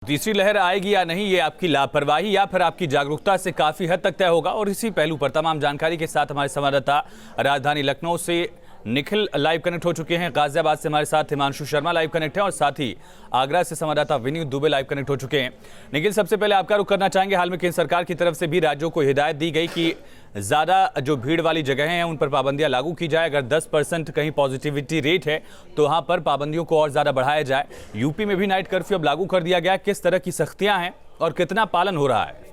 तीसरी लहर आएगी या नहीं, ये आपकी लापरवाही या फिर आपकी जागरूकता से काफी हद तक तय होगा। और इसी पहलू पर तमाम जानकारी के साथ हमारे संवाददाता राजधानी लखनऊ से निखिल लाइव कनेक्ट हो चुके हैं। गाजियाबाद से हमारे साथ हिमांशु शर्मा लाइव कनेक्ट है और साथ ही आगरा से संवाददाता विनीत दुबे लाइव कनेक्ट हो चुके हैं। निखिल, सबसे पहले आपका रुख करना चाहेंगे, हाल में केंद्र सरकार की तरफ से भी राज्यों को हिदायत दी गई कि ज़्यादा जो भीड़ वाली जगहें हैं उन पर पाबंदियां लागू की जाए। अगर 10% कहीं पॉजिटिविटी रेट है तो वहां पर पाबंदियों को और ज़्यादा बढ़ाया जाए। यूपी में भी नाइट कर्फ्यू अब लागू कर दिया गया। किस तरह की सख्तियां हैं और कितना पालन हो रहा है?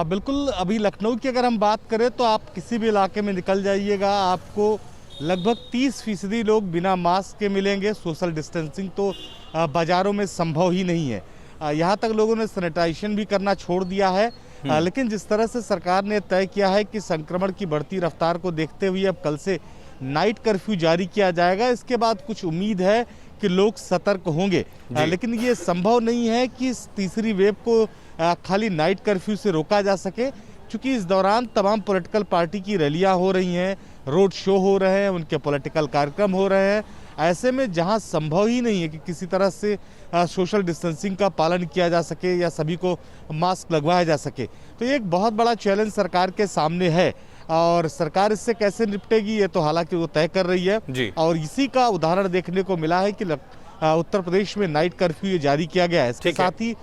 बिल्कुल, अभी लखनऊ की अगर हम बात करें तो आप किसी भी इलाके में निकल जाइएगा, आपको लगभग 30% लोग बिना मास्क के मिलेंगे। सोशल डिस्टेंसिंग तो बाज़ारों में संभव ही नहीं है। यहाँ तक लोगों ने सैनिटाइजेशन भी करना छोड़ दिया है। लेकिन जिस तरह से सरकार ने तय किया है कि संक्रमण की बढ़ती रफ्तार को देखते हुए अब कल से नाइट कर्फ्यू जारी किया जाएगा, इसके बाद कुछ उम्मीद है कि लोग सतर्क होंगे। लेकिन ये संभव नहीं है कि इस तीसरी वेव को खाली नाइट कर्फ्यू से रोका जा सके, क्योंकि इस दौरान तमाम पॉलिटिकल पार्टी की रैलियां हो रही हैं, रोड शो हो रहे हैं, उनके पॉलिटिकल कार्यक्रम हो रहे हैं। ऐसे में जहां संभव ही नहीं है कि किसी तरह से सोशल डिस्टेंसिंग का पालन किया जा सके या सभी को मास्क लगवाया जा सके, तो ये एक बहुत बड़ा चैलेंज सरकार के सामने है। और सरकार इससे कैसे निपटेगी ये तो हालांकि वो तय कर रही है। और इसी का उदाहरण देखने को मिला है कि उत्तर प्रदेश में नाइट कर्फ्यू जारी किया गया है। इसके साथ ही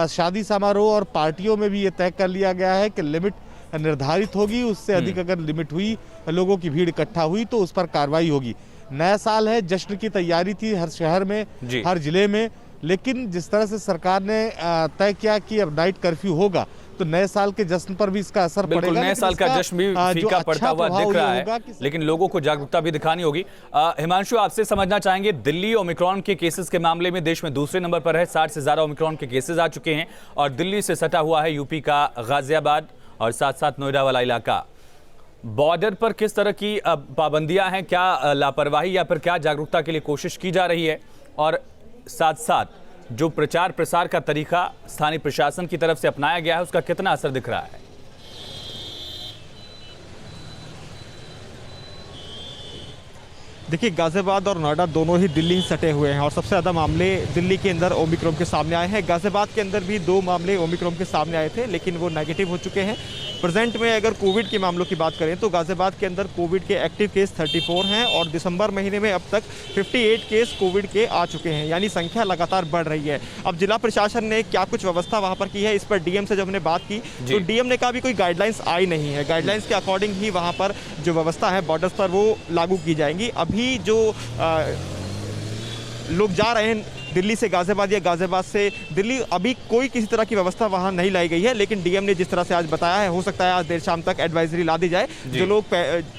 शादी समारोह और पार्टियों में भी ये तय कर लिया गया है कि लिमिट निर्धारित होगी, उससे अधिक अगर लिमिट हुई, लोगों की भीड़ इकट्ठा हुई तो उस पर कार्रवाई होगी। नया साल है, जश्न की तैयारी थी हर शहर में, हर जिले में, लेकिन जिस तरह से सरकार ने तय किया कि अब नाइट कर्फ्यू होगा तो नए साल के जश्न पर भी इसका असर पड़ेगा। नए साल का जश्न भी फीका पड़ता हुआ दिख रहा है, लेकिन लोगों को जागरूकता भी दिखानी होगी। हिमांशु, आपसे समझना चाहेंगे, दिल्ली ओमिक्रॉन के केसेस के मामले में देश में दूसरे नंबर पर है। 60 से ज्यादा ओमिक्रॉन के केसेस आ चुके हैं और दिल्ली से सटा हुआ है यूपी का गाजियाबाद और साथ साथ नोएडा वाला इलाका। बॉर्डर पर किस तरह की पाबंदियां हैं, क्या लापरवाही या फिर क्या जागरूकता के लिए कोशिश की जा रही है? और साथ साथ जो प्रचार प्रसार का तरीका स्थानीय प्रशासन की तरफ से अपनाया गया है उसका कितना असर दिख रहा है? देखिए, गाजियाबाद और नोएडा दोनों ही दिल्ली से सटे हुए हैं और सबसे ज़्यादा मामले दिल्ली के अंदर ओमिक्रॉन के सामने आए हैं। गाजियाबाद के अंदर भी 2 मामले ओमिक्रॉन के सामने आए थे, लेकिन वो नेगेटिव हो चुके हैं। प्रेजेंट में अगर कोविड के मामलों की बात करें तो गाजियाबाद के अंदर कोविड के एक्टिव केस 34 हैं और दिसंबर महीने में अब तक 58 केस कोविड के आ चुके हैं, यानी संख्या लगातार बढ़ रही है। अब जिला प्रशासन ने क्या कुछ व्यवस्था वहाँ पर की है, इस पर डीएम से जब हमने बात की तो डीएम ने कहा भी कोई गाइडलाइंस आई नहीं है। गाइडलाइंस के अकॉर्डिंग ही वहाँ पर जो व्यवस्था है बॉर्डर्स पर वो लागू की जाएंगी। अभी जो लोग जा रहे हैं दिल्ली से गाजियाबाद या गाजियाबाद से दिल्ली, अभी कोई किसी तरह की व्यवस्था वहां नहीं लाई गई है। लेकिन डीएम ने जिस तरह से आज बताया है, हो सकता है आज देर शाम तक एडवाइजरी ला दी जाए। जो लोग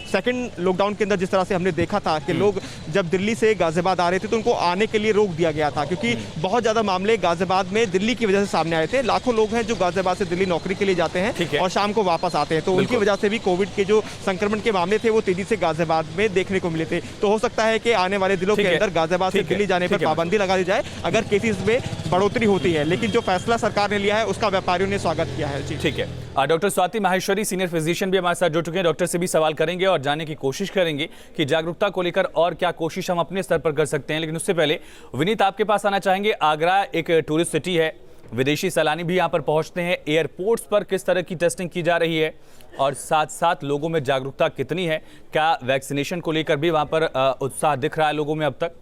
सेकंड लॉकडाउन के अंदर जिस तरह से हमने देखा था कि लोग जब दिल्ली से गाजियाबाद आ रहे थे तो उनको आने के लिए रोक दिया गया था, क्योंकि बहुत ज़्यादा मामले गाजियाबाद में दिल्ली की वजह से सामने आए थे। लाखों लोग हैं जो गाजियाबाद से दिल्ली नौकरी के लिए जाते हैं और शाम को वापस आते हैं, तो उनकी वजह से भी कोविड के जो संक्रमण के मामले थे वो तेजी से गाजियाबाद में देखने को मिले थे। तो हो सकता है कि आने वाले दिनों के अंदर गाजियाबाद से दिल्ली जाने पर पाबंदी लगा दी जाए अगर केसेस में बढ़ोतरी होती है। लेकिन जो फैसला सरकार ने लिया है उसका व्यापारियों ने स्वागत किया है। जी ठीक है। Doctor Swati Maheshwari senior physician भी हमारे साथ जुड़ चुके हैं। डॉक्टर से भी सवाल करेंगे और जानने की कोशिश करेंगे कि जागरूकता को लेकर और क्या कोशिश हम अपने स्तर पर कर सकते हैं। लेकिन उससे पहले विनीत, आपके पास आना चाहेंगे। आगरा एक टूरिस्ट सिटी है, विदेशी सैलानी भी यहाँ पर पहुंचते हैं। एयरपोर्ट्स पर किस तरह की टेस्टिंग की जा रही है और साथ साथ लोगों में जागरूकता कितनी है? क्या वैक्सीनेशन को लेकर भी वहाँ पर उत्साह दिख रहा है लोगों में अब तक?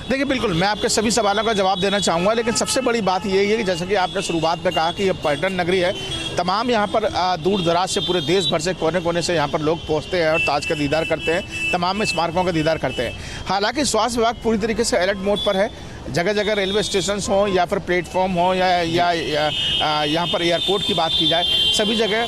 देखिए, बिल्कुल मैं आपके सभी सवालों का जवाब देना चाहूँगा, लेकिन सबसे बड़ी बात यही है कि जैसा कि आपने शुरुआत में कहा कि ये पर्यटन नगरी है। तमाम यहाँ पर दूर दराज से पूरे देश भर से कोने कोने से यहाँ पर लोग पहुँचते हैं और ताज का दीदार करते हैं, तमाम स्मारकों का दीदार करते हैं। हालांकि स्वास्थ्य विभाग पूरी तरीके से अलर्ट मोड पर है। जगह जगह रेलवे स्टेशन हों या फिर प्लेटफॉर्म हो या यहाँ पर एयरपोर्ट की बात की जाए, सभी जगह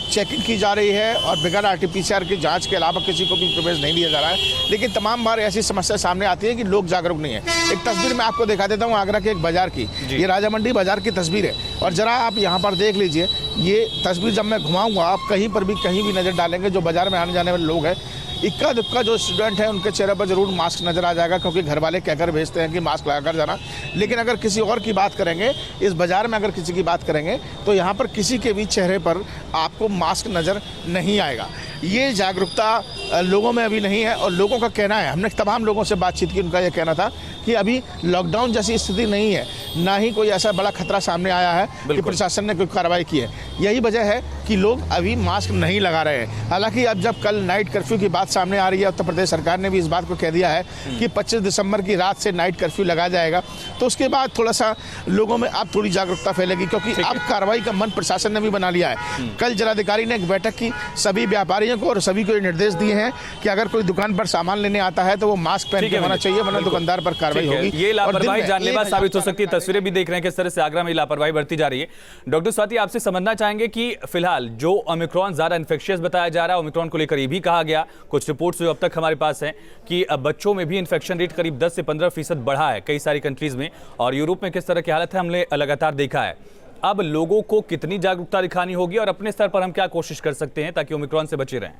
चेकिंग की जा रही है और बगैर RT-PCR की जांच के अलावा किसी को भी प्रवेश नहीं दिया जा रहा है। लेकिन तमाम बार ऐसी समस्या सामने आती है कि लोग जागरूक नहीं है। एक तस्वीर मैं आपको दिखा देता हूँ आगरा के एक बाजार की। ये राजा मंडी बाजार की तस्वीर है और ज़रा आप यहाँ पर देख लीजिए। ये तस्वीर जब मैं घुमाऊँगा, आप कहीं पर भी कहीं भी नज़र डालेंगे जो बाजार में आने जाने वाले लोग हैं, इक्का दुक्का जो स्टूडेंट हैं उनके चेहरे पर जरूर मास्क नजर आ जाएगा, क्योंकि घर वाले कहकर भेजते हैं कि मास्क लगाकर जाना। लेकिन अगर किसी और की बात करेंगे, इस बाजार में अगर किसी की बात करेंगे, तो यहाँ पर किसी के भी चेहरे पर आपको मास्क नजर नहीं आएगा। ये जागरूकता लोगों में अभी नहीं है, और लोगों का कहना है, हमने तमाम लोगों से बातचीत की, उनका यह कहना था कि अभी लॉकडाउन जैसी स्थिति नहीं है, ना ही कोई ऐसा बड़ा खतरा सामने आया है कि प्रशासन ने कोई कार्रवाई की है। यही वजह है कि लोग अभी मास्क नहीं लगा रहे हैं। हालांकि अब जब कल नाइट कर्फ्यू की बात सामने आ रही है, उत्तर प्रदेश सरकार ने भी इस बात को कह दिया है कि 25 दिसंबर की रात से नाइट कर्फ्यू लगाया जाएगा, तो उसके बाद थोड़ा सा लोगों में अब थोड़ी जागरूकता फैलेगी, क्योंकि अब कार्रवाई का मन प्रशासन ने भी बना लिया है। कल जिलाधिकारी ने एक बैठक की, सभी व्यापारियों को और सभी को निर्देश दिए हैं कि अगर कोई दुकान पर सामान लेने आता है तो वो मास्क पहन के होना चाहिए, वरना दुकानदार पर कार्रवाई होगी। ये लापरवाही जानलेवा साबित हो सकती है। तस्वीरें भी देख रहे हैं किस तरह से आगरा में लापरवाही बढ़ती जा रही है। डॉक्टर स्वाति, आपसे समझना चाहेंगे कि फिलहाल जो ओमिक्रॉन ज्यादा इन्फेक्शियस बताया जा रहा है, ओमिक्रॉन को लेकर ये भी कहा गया, कुछ रिपोर्ट्स जो अब तक हमारे पास हैं कि अब बच्चों में भी इन्फेक्शन रेट करीब 10 से 15% बढ़ा है कई सारी कंट्रीज में, और यूरोप में किस तरह की हालत है हमने लगातार देखा है। अब लोगों को कितनी जागरूकता दिखानी होगी और अपने स्तर पर हम क्या कोशिश कर सकते हैं ताकि ओमिक्रॉन से बचे रहें?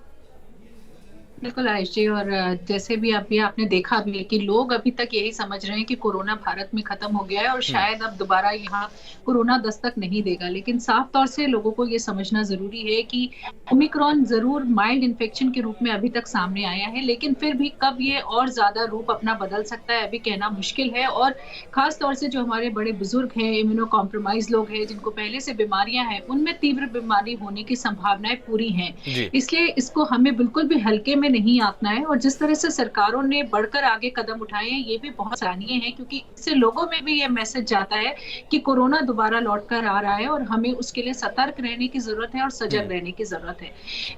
बिल्कुल आयुष जी, और जैसे भी अभी आपने देखा भी है कि लोग अभी तक यही समझ रहे हैं कि कोरोना भारत में खत्म हो गया है और शायद अब दोबारा यहाँ कोरोना दस्तक नहीं देगा। लेकिन साफ तौर से लोगों को ये समझना जरूरी है कि ओमिक्रॉन जरूर माइल्ड इन्फेक्शन के रूप में अभी तक सामने आया है, लेकिन फिर भी कब ये और ज्यादा रूप अपना बदल सकता है अभी कहना मुश्किल है। और खास तौर से जो हमारे बड़े बुजुर्ग हैं, इम्यूनो कॉम्प्रोमाइज लोग हैं, जिनको पहले से बीमारियां हैं, उनमें तीव्र बीमारी होने की संभावनाएं पूरी हैं। इसलिए इसको हमें बिल्कुल भी हल्के में नहीं आंकना है। और जिस तरह से सरकारों ने बढ़कर आगे कदम उठाए हैं, ये भी बहुत सराहनीय है, क्योंकि इससे लोगों में भी ये मैसेज जाता है कि कोरोना दोबारा लौटकर आ रहा है और हमें उसके लिए सतर्क रहने की जरूरत है और सजग रहने की जरूरत है।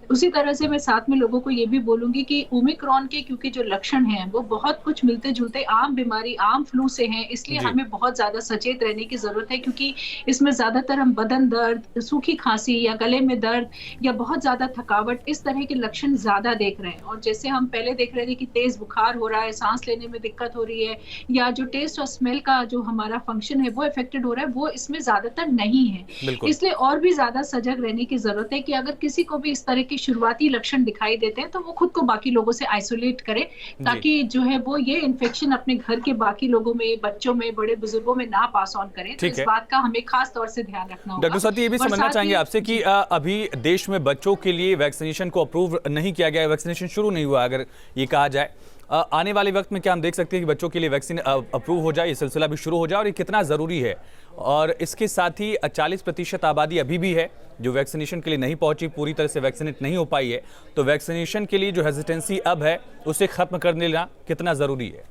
उसी तरह से मैं साथ में लोगों को ये भी बोलूंगी कि ओमिक्रॉन के क्योंकि जो लक्षण हैं वो बहुत कुछ मिलते जुलते आम बीमारी, आम फ्लू से हैं, इसलिए हमें बहुत ज्यादा सचेत रहने की जरूरत है, क्योंकि इसमें ज्यादातर हम बदन दर्द, सूखी खांसी या गले में दर्द या बहुत ज्यादा थकावट, इस तरह के लक्षण ज्यादा देख रहे हैं। और जैसे हम पहले देख रहे थे कि तेज बुखार हो रहा है, सांस लेने में दिक्कत हो रही है, या जो टेस्ट और स्मेल का जो हमारा फंक्शन है वो इफेक्टेड हो रहा है, वो इसमें ज्यादातर नहीं है। इसलिए और भी ज्यादा सजग रहने की जरूरत है कि अगर किसी को भी इस तरह के शुरुआती लक्षण दिखाई देते हैं तो वो खुद को बाकी लोगों से आइसोलेट करे, ताकि जो है वो ये इन्फेक्शन अपने घर के बाकी लोगों में, बच्चों में, बड़े बुजुर्गों में ना पास ऑन करें। तो इस बात का हमें खास तौर से ध्यान रखना होगा। डॉक्टर स्वाति, ये भी समझना चाहेंगे आपसे कि अभी देश में बच्चों के लिए वैक्सीनेशन को अप्रूव नहीं किया गया, वैक्सीनेशन शुरू नहीं हुआ, अगर ये कहा जाए आने वाले वक्त में क्या हम देख सकते हैं कि बच्चों के लिए वैक्सीन अप्रूव हो जाए, ये सिलसिला भी शुरू हो जाए, और ये कितना ज़रूरी है? और इसके साथ ही 40% आबादी अभी भी है जो वैक्सीनेशन के लिए नहीं पहुंची, पूरी तरह से वैक्सीनेट नहीं हो पाई है, तो वैक्सीनेशन के लिए जो हेजिटेंसी अब है उसे खत्म कर लेना कितना ज़रूरी है?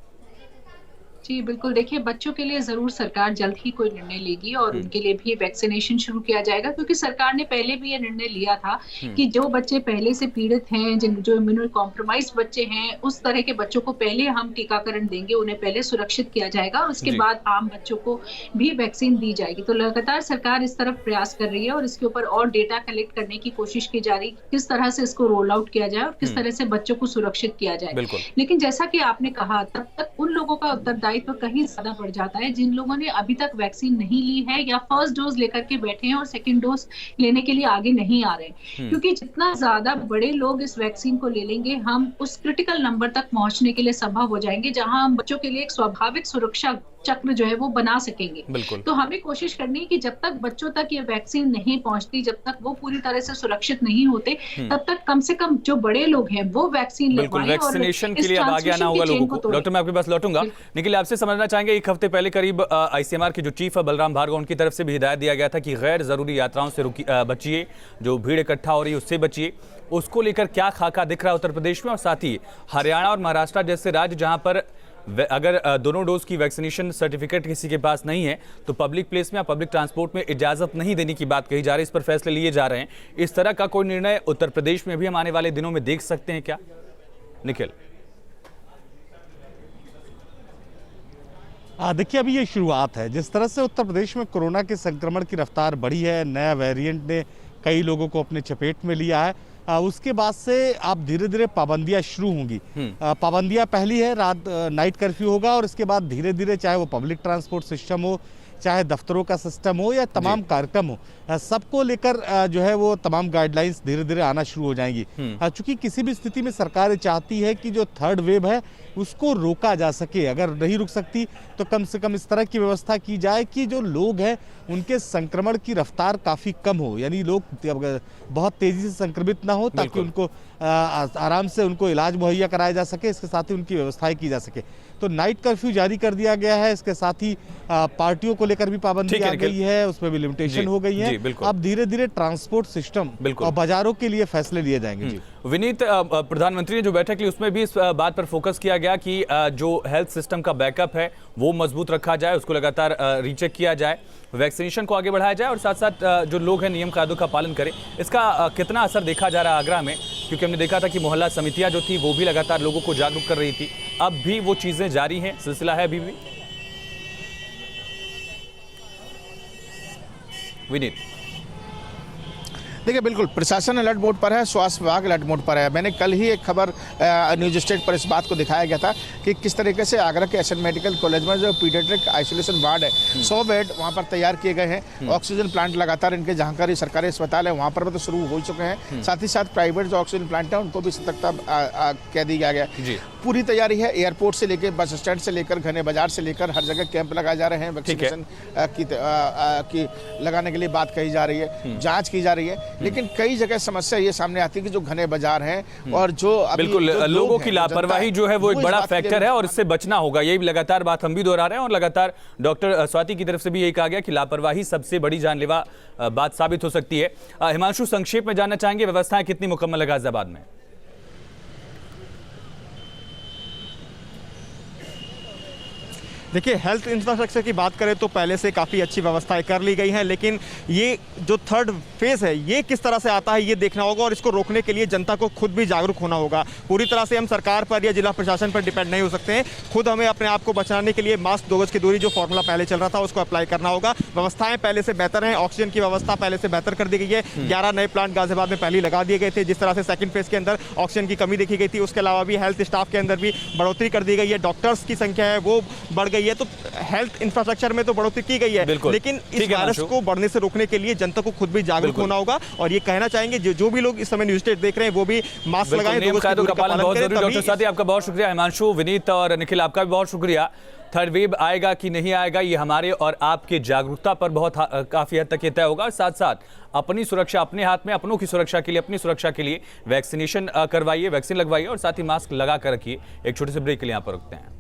जी बिल्कुल, देखिए बच्चों के लिए जरूर सरकार जल्द ही कोई निर्णय लेगी और उनके लिए भी वैक्सीनेशन शुरू किया जाएगा, क्योंकि सरकार ने पहले भी ये निर्णय लिया था कि जो बच्चे पहले से पीड़ित हैं, जो इम्यूनो कॉम्प्रोमाइज बच्चे हैं, उस तरह के बच्चों को पहले हम टीकाकरण देंगे, उन्हें पहले सुरक्षित किया जाएगा और उसके बाद आम बच्चों को भी वैक्सीन दी जाएगी। तो लगातार सरकार इस तरफ प्रयास कर रही है और इसके ऊपर और डेटा कलेक्ट करने की कोशिश की जा रही है, किस तरह से इसको रोल आउट किया जाए और किस तरह से बच्चों को सुरक्षित किया जाए। लेकिन जैसा कि आपने कहा, तब तक उन लोगों का उत्तरदायित्व तो कहीं ज्यादा बढ़ जाता है जिन लोगों ने अभी तक वैक्सीन नहीं ली है या फर्स्ट डोज लेकर के बैठे हैं और सेकंड डोज लेने के लिए आगे नहीं आ रहे, क्योंकि जितना ज्यादा बड़े लोग इस वैक्सीन को ले लेंगे, हम उस क्रिटिकल नंबर तक पहुंचने के लिए संभव हो जाएंगे जहां हम बच्चों के लिए एक स्वाभाविक सुरक्षा चक्र जो है वो बना सकेंगे। तो हमें कोशिश करनी है कि जब तक बच्चों तक ये वैक्सीन नहीं पहुंचती, जब तक वो पूरी तरह से सुरक्षित नहीं होते, तब तक कम से कम जो बड़े लोग हैं वो वैक्सीन लगवाएं। वैक्सीनेशन के लिए अब आगे आना होगा लोगों को। डॉक्टर, मैं आपके पास लौटूंगा। निखिल, आपसे समझना चाहेंगे, एक हफ्ते पहले करीब आईसीएमआर के जो चीफ है बलराम भार्गव, उनकी तरफ से भी हिदायत दिया गया था कि गैर जरूरी यात्राओं से बचिए, जो भीड़ इकट्ठा हो रही है उससे बचिए। उसको लेकर क्या खाका दिख रहा है उत्तर प्रदेश में, और साथ ही हरियाणा और महाराष्ट्र जैसे राज्य जहां पर अगर दोनों डोज की वैक्सीनेशन सर्टिफिकेट किसी के पास नहीं है तो पब्लिक प्लेस में या पब्लिक ट्रांसपोर्ट में इजाजत नहीं देने की बात कही जा रही है, इस पर फैसले लिए जा रहे हैं। इस तरह का कोई निर्णय उत्तर प्रदेश में भी हम आने वाले दिनों में देख सकते हैं क्या? निखिल, देखिए अभी ये शुरुआत है। जिस तरह से उत्तर प्रदेश में कोरोना के संक्रमण की रफ्तार बढ़ी है, नया वेरिएंट ने कई लोगों को अपने चपेट में लिया है, उसके बाद से आप धीरे धीरे पाबंदियां शुरू होंगी। पाबंदियां पहली है, रात नाइट कर्फ्यू होगा और इसके बाद धीरे धीरे चाहे वो पब्लिक ट्रांसपोर्ट सिस्टम हो चाहे दफ्तरों का सिस्टम हो या तमाम कार्यक्रम हो, सबको लेकर जो है वो तमाम गाइडलाइंस धीरे धीरे आना शुरू हो जाएंगी। चूंकि किसी भी स्थिति में सरकार चाहती है कि जो थर्ड वेव है उसको रोका जा सके। अगर नहीं रुक सकती तो कम से कम इस तरह की व्यवस्था की जाए कि जो लोग हैं उनके संक्रमण की रफ्तार काफ़ी कम हो, यानी लोग बहुत तेज़ी से संक्रमित ना हो, ताकि उनको आराम से उनको इलाज मुहैया कराया जा सके, इसके साथ ही उनकी व्यवस्थाएं की जा सके। तो नाइट कर्फ्यू जारी कर दिया गया है, इसके साथ ही पार्टियों को लेकर भी पाबंदी आ गई है, उसमें भी लिमिटेशन हो गई है। अब धीरे धीरे ट्रांसपोर्ट सिस्टम और बाजारों के लिए फैसले लिए जाएंगे। विनीत, प्रधानमंत्री ने जो बैठक ली उसमें भी इस बात पर फोकस किया गया कि जो हेल्थ सिस्टम का बैकअप है वो मजबूत रखा जाए, उसको लगातार रीचेक किया जाए, वैक्सीनेशन को आगे बढ़ाया जाए और साथ साथ जो लोग हैं नियम कायदों का पालन करें। इसका कितना असर देखा जा रहा है आगरा में? क्योंकि हमने देखा था कि मोहल्ला समितियां जो थी वो भी लगातार लोगों को जागरूक कर रही थी, अब भी वो चीजें जारी हैं, सिलसिला है अभी भी। विनीत, देखिए बिल्कुल प्रशासन अलर्ट मोड पर है, स्वास्थ्य विभाग अलर्ट मोड पर है। मैंने कल ही एक खबर न्यूज स्टेट पर इस बात को दिखाया गया था कि किस तरीके से आगरा के एसएन मेडिकल कॉलेज में जो पीडियाट्रिक आइसोलेशन वार्ड है 100 बेड वहाँ पर तैयार किए गए हैं। ऑक्सीजन प्लांट लगातार इनके जहाँ सरकारी अस्पताल है वहाँ पर तो शुरू हो चुके हैं। साथ ही साथ प्राइवेट जो ऑक्सीजन प्लांट है उनको भी सतर्कता कह दी गया। पूरी तैयारी है, एयरपोर्ट से लेकर बस स्टैंड से लेकर घने बाजार से लेकर हर जगह कैंप लगाए जा रहे हैं। वैक्सीनेशन की लगाने के लिए बात कही जा रही है, जाँच की जा रही है। लेकिन कई जगह समस्या ये सामने आती है कि जो घने बाजार हैं और जो बिल्कुल लोगों की लापरवाही जो है वो एक बड़ा फैक्टर है और इससे बचना होगा। यही लगातार बात हम भी दोहरा रहे हैं और लगातार डॉक्टर स्वाति की तरफ से भी यही कहा गया कि लापरवाही सबसे बड़ी जानलेवा बात साबित हो सकती है। हिमांशु, संक्षेप में जानना चाहेंगे व्यवस्थाएं कितनी मुकम्मल है गाजियाबाद में? देखिए, हेल्थ इंफ्रास्ट्रक्चर की बात करें तो पहले से काफ़ी अच्छी व्यवस्थाएं कर ली गई हैं, लेकिन ये जो थर्ड फेज है ये किस तरह से आता है ये देखना होगा और इसको रोकने के लिए जनता को खुद भी जागरूक होना होगा। पूरी तरह से हम सरकार पर या जिला प्रशासन पर डिपेंड नहीं हो सकते हैं। खुद हमें अपने आप को बचाने के लिए मास्क, 2 गज की दूरी जो फॉर्मूला पहले चल रहा था उसको अप्लाई करना होगा। व्यवस्थाएं पहले से बेहतर हैं, ऑक्सीजन की व्यवस्था पहले से बेहतर कर दी गई है। 11 नए प्लांट गाजियाबाद में पहले लगा दिए गए थे। जिस तरह से सेकंड फेज के अंदर ऑक्सीजन की कमी देखी गई थी, उसके अलावा भी हेल्थ स्टाफ के अंदर भी बढ़ोतरी कर दी गई है। डॉक्टर्स की संख्या है वो बढ़ गई है। तो हेल्थ इंफ्रास्ट्रक्चर में तो बढ़ोतरी की गई है, लेकिन इस वायरस को बढ़ने से रोकने के लिए जनता को खुद भी जागरूक होना होगा। और ये कहना चाहेंगे जो भी लोग इस समय न्यूज स्टेट देख रहे हैं वो भी मास्क लगाएं, नियम कायदों का पालन बहुत जरूरी। डॉक्टर स्वाति, आपका बहुत शुक्रिया। हिमांशु, विनीत और निखिल, आपका भी बहुत शुक्रिया। थर्ड वेव आएगा कि नहीं आएगा ये हमारे और आपके जागरूकता पर बहुत काफी हद तक ये तय होगा। साथ साथ अपनी सुरक्षा अपने हाथ में, अपनों की सुरक्षा के लिए, अपनी सुरक्षा के लिए वैक्सीनेशन करवाइए, वैक्सीन लगवाइए और साथ ही मास्क लगा कर रखिए। एक छोटे से ब्रेक के लिए यहाँ पर रुकते हैं।